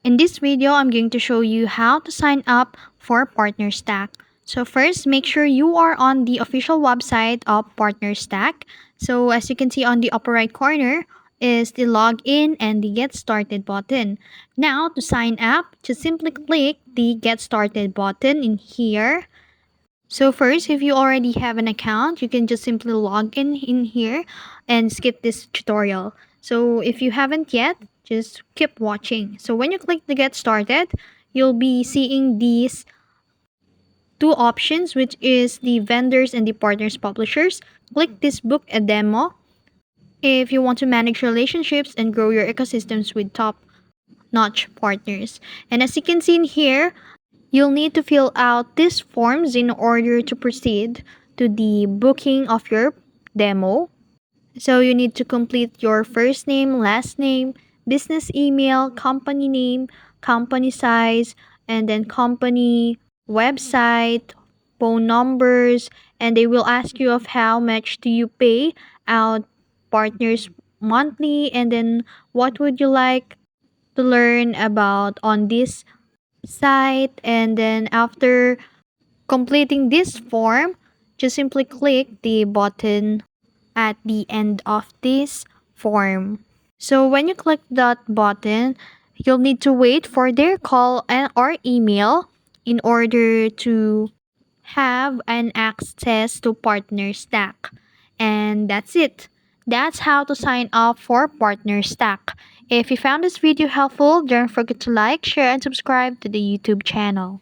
In this video, I'm going to show you how to sign up for PartnerStack. So first, make sure you are on the official website of PartnerStack. So as you can see on the upper right corner is the login and the get started button. Now to sign up, just simply click the get started button in here. So first, if you already have an account, you can just simply log in here and skip this tutorial. So if you haven't yet, just keep watching. So when you click the get started, you'll be seeing these two options, which is the vendors and the partners publishers. Click this book a demo if you want to manage relationships and grow your ecosystems with top notch partners. And as you can see in here, you'll need to fill out these forms in order to proceed to the booking of your demo. So you need to complete your first name, last name, business email, company name, company size, and then company website, phone numbers, and they will ask you of how much do you pay out partners monthly, and then what would you like to learn about on this site. And then after completing this form, just simply click the button at the end of this form. So when you click that button, you'll need to wait for their call and or email in order to have an access to PartnerStack. And that's it. That's how to sign up for PartnerStack. If you found this video helpful, don't forget to like, share, and subscribe to the YouTube channel.